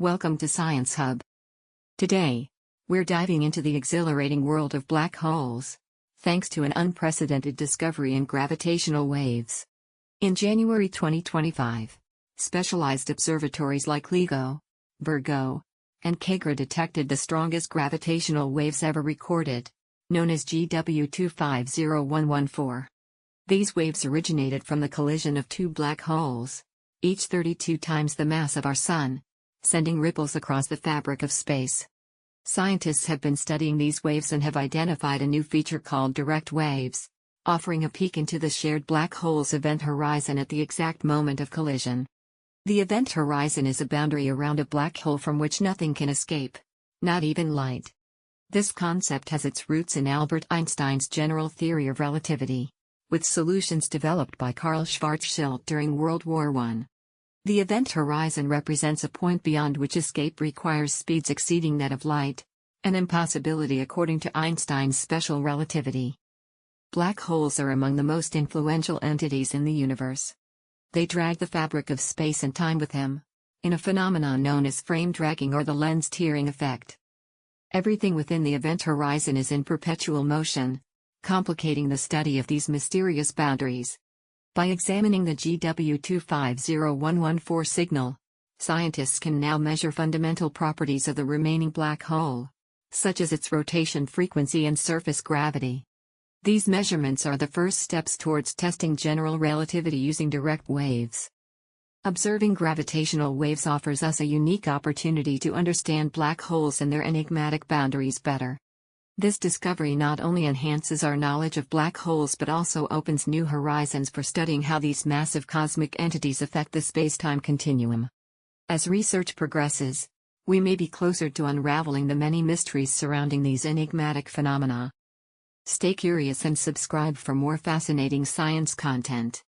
Welcome to Science Hub. Today, we're diving into the exhilarating world of black holes, thanks to an unprecedented discovery in gravitational waves. In January 2025, specialized observatories like LIGO, Virgo, and KAGRA detected the strongest gravitational waves ever recorded, known as GW250114. These waves originated from the collision of two black holes, each 32 times the mass of our Sun, sending ripples across the fabric of space. Scientists have been studying these waves and have identified a new feature called direct waves, offering a peek into the shared black hole's event horizon at the exact moment of collision. The event horizon is a boundary around a black hole from which nothing can escape, not even light. This concept has its roots in Albert Einstein's general theory of relativity, with solutions developed by Karl Schwarzschild during World War I. The event horizon represents a point beyond which escape requires speeds exceeding that of light, an impossibility according to Einstein's special relativity. Black holes are among the most influential entities in the universe. They drag the fabric of space and time with them, in a phenomenon known as frame dragging or the lens tearing effect. Everything within the event horizon is in perpetual motion, complicating the study of these mysterious boundaries. By examining the GW250114 signal, scientists can now measure fundamental properties of the remaining black hole, such as its rotation frequency and surface gravity. These measurements are the first steps towards testing general relativity using direct waves. Observing gravitational waves offers us a unique opportunity to understand black holes and their enigmatic boundaries better. This discovery not only enhances our knowledge of black holes but also opens new horizons for studying how these massive cosmic entities affect the space-time continuum. As research progresses, we may be closer to unraveling the many mysteries surrounding these enigmatic phenomena. Stay curious and subscribe for more fascinating science content.